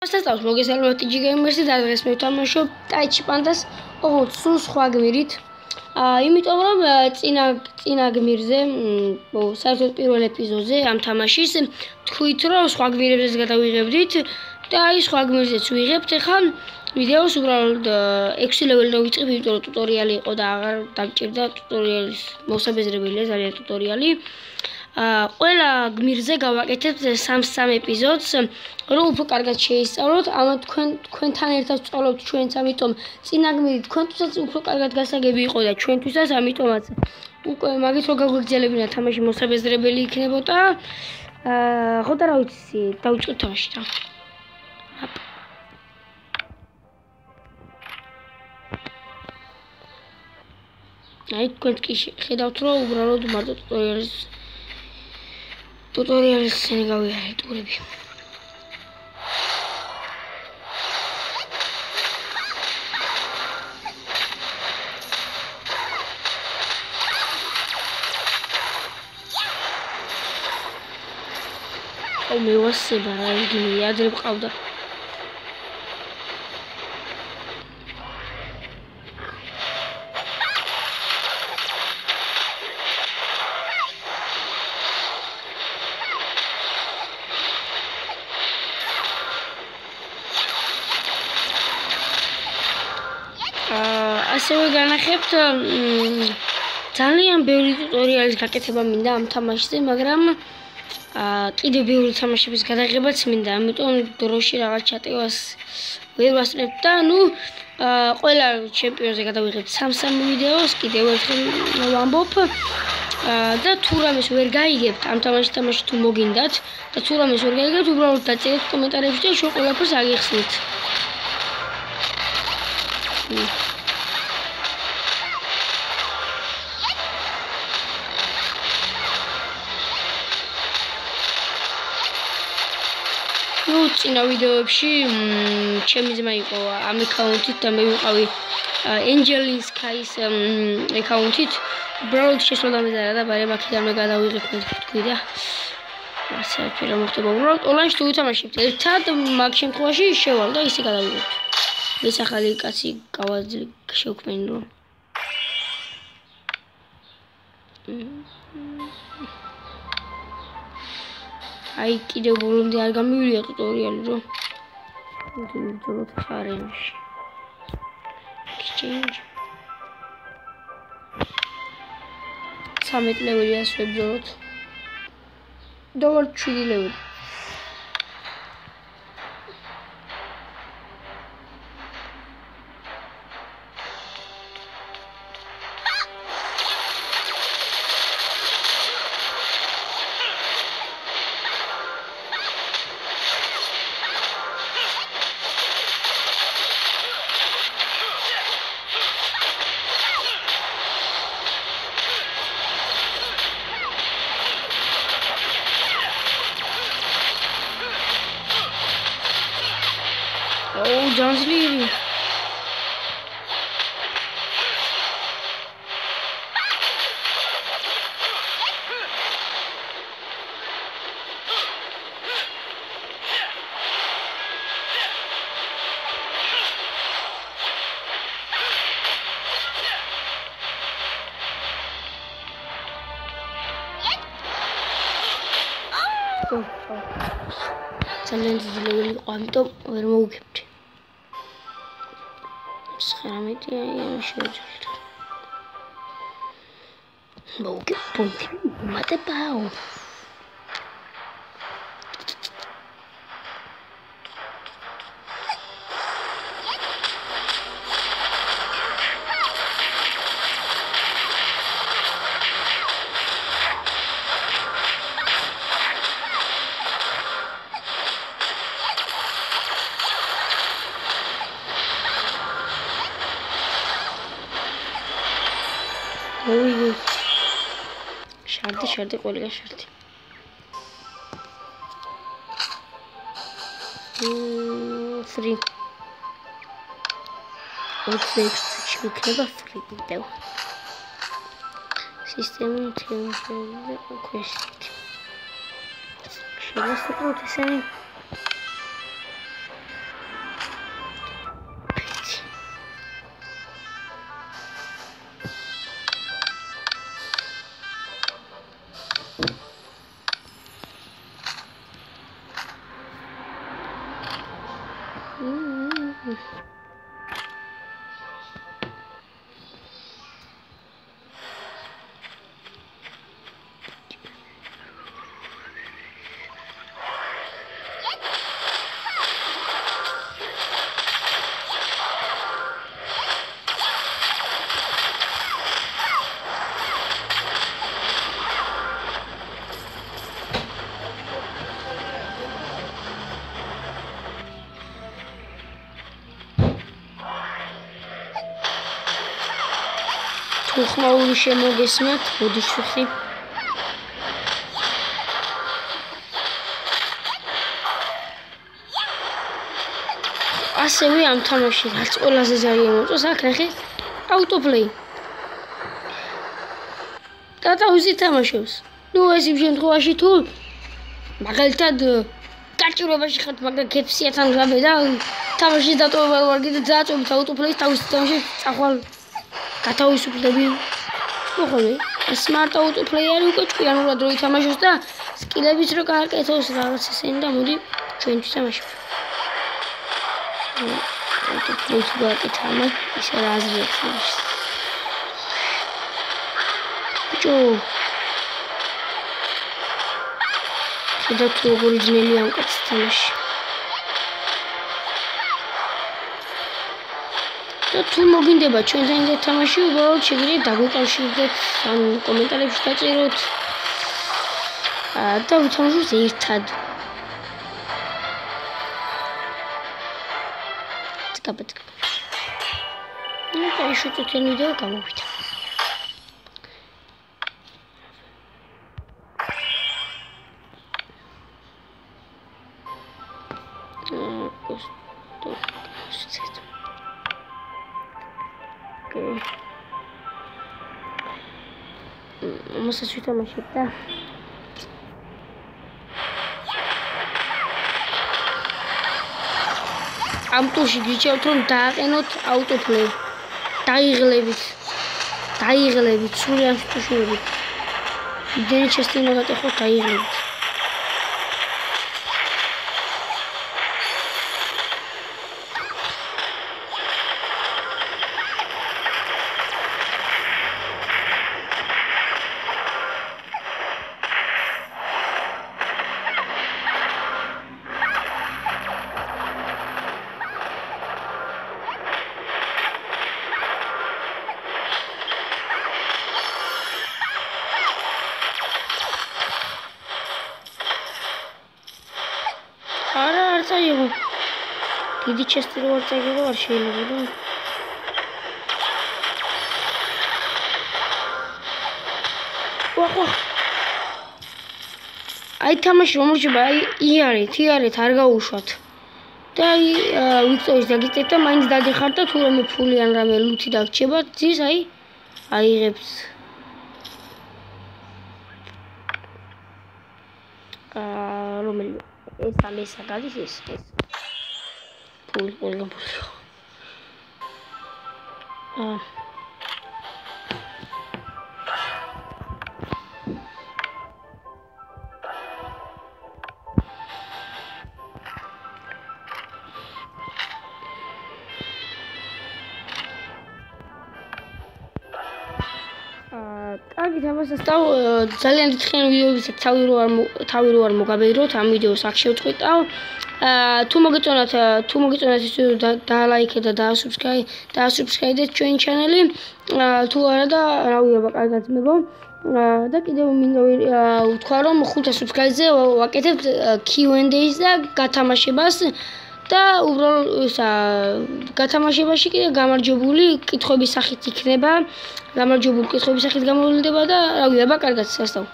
Სასწაულს მოგესალმებით ჯიგეიმერსი და დღეს მე ვთამაშობ ტაიჩი პანდას ოღონდ სულ სხვა გმირით. იმიტომ რომ წინა გმირზე, საერთოდ პირველ ეპიზოდზე ამ თამაშის თქვით რომ სხვა გმირებზეც გადავიღებდით და აი სხვა გმირზეც ვიღებთ. ეხლა ვიდეოს უბრალოდ 6 ლეველი დავიწყებ, იმიტომ რომ ტუტორიალი იყო და აღარ დამჭირდა ტუტორიალის მოსაბეზრებელია ძალიან ტუტორიალი. ყველა გმირზე გავაკეთებთ 3 ეპიზოდს, რომ უფრო კარგად შეისწავლოთ. ამათ თქვენთან ერთად ვსწავლობთ ჩვენც, ამიტომ წინა გმირი თქვენთვისაც უფრო კარგად გასაგები იყო და ჩვენთვისაც, ამიტომაც უკვე მაგით რო გაგვიგრძელებინა თამაში მოსაბეზრებელი იქნებოდა. ხო და რა ვიცი, დავიწყოთ თამაში და. აი თქვენ კი ხედავთ რომ უბრალოდ მარტო ტუტორიალის სცენი გავიარეთ ტურები. მე ვასება რა იგი ადრე მყავდა. ასევე განახებთ ძალიან ბევრი ტუტორიალის გაკეთება მინდა ამ თამაშზე, მაგრამ კიდევ ბევრი თამაშების გადაღებაც მინდა, ამიტომ დროში რაღაც ჩატევას ვერ ვასწრებ და ყველა ჩემპიონზე გადავიღებთ 3 ვიდეოს, კიდევ ერთხელ ვამბობ და თუ რამეს ვერ გაიგებთ ამ თამაში თუ მოგინდათ და თუ რამეს ვერ გაიგებთ, უბრალოდ დაწერეთ კომენტარებში და შენ ყველაფერს აგიხსნით. წინა ვიდეოებში ჩემი ძმა იყო ამ აკაუნტით და მე ვიყავი Angelin Sky-ის აკაუნტით. უბრალოდ შესვლა და ბარემ აქედან მე გადავიღებ თქვი და ასე რა მოხდება. უბრალოდ ონლაინში თუ ვითამაშებთ ერთად, მაგ შემთხვევაში შევალ და ისე გადავიღებთ. ეს ახალი კაცი შევქმნი რომ აი კიდევ ბოლომდე არ გამივიდა ტუტორიალი რომ ვიდეოთ არენაში. Exchange 13 ლეველი ასვებძოთ და 7 ლეველი. Johnsley. ძალიან დიდი ლეველი იყო, ამიტომ ვერ მოვუგებდი. 19 შეძლოთ. მოვუგებ პუნქტი. მატებაო. Şartı kolye şartı. 3. Odseks çıkıyor free dev. Sistemin temizliğinde quest. შეიძლება საკუთრად ესენი ხმაური შემოგესმათ, ბოდიშ ვიხი. ასევე ამ თამაში რაც ყველაზე ძალიან მოწონს, აქ ნახე აუტოპლეი. და თავისი თამაშობს. ნუ ეს იმ შემთხვევაში თუ მაგალითად გაჭირვებაში ხართ, მაგრამ KFC-თან გამე და თამაშის დატოვება ვარ კიდე დააწვევით აუტოპლეის თავისი თამაში წახვალ გათავისუფლდები. მოხოლე smart autoplay არის უკვე ჭკვიანურად რო ითამაშოს და სკილებიც რო გააკეთოს რაღაც ესენი და მოდი ჩვენ ვთამაშოთ. autoplay გააკეთა ამ ისე რა აზრი აქვს მაშინ. ბიჭო შედა თუ როგორი ძნელი ამ კაცის თამაში. და თუ მოგინდება ჩვენთან ეს თამაში, უბრალოდ შეგიძლიათ დაგვიკავშირდეთ, ან კომენტარებში დაწეროთ. და ვითამაშოთ ერთად. წკაპეთ. ნუ დაიშვით ეს ვიდეო გამოვიდა. Vamos a subir a macheta. Am toși ghiceau un tarenot autoplay. Tairlevit, sulian stușurevit. De ce stai în gata hot tairlevit. წაიღო. დიდი ჩესტი რო არ წაიღო, არ შეიძლება და აი თამაში რომ მოჭება, აი იარეთ, არ გაუშვათ. და აი ვიქტორის დაგიწეთ და მაინც დაგეხართ და თუ რამე ფული ან რამე ლუთი დაგჭება, ძის აი აიღებს. რომელი ეს გადის ეს ფული ყველგან ფული. კარგი თამაშსა ძალიან დიდხანი ვიდეოებისაც თავი რო არ მოგაბედროთ ამ ვიდეოს აქ შევწყვეტავ. თუ მოგეწონათ ის ვიდეო დალაიქეთ და დაასუბსკრაიბდეთ ჩვენი ჩანელი. თუ არა და რავია კარგად ძმებო. და კიდევ მინდა ვთქვა რომ 500 სუბსკრაიბზე ვაკეთებთ Q&A-ს და გათამაშებას. და უბრალოდ გათამაშებაში კიდე გამარჯვებული კითხვების სახით იქნება. გამარჯვებული კითხვების სახით გამოვლდება და რავია, კარგად სასწავლო.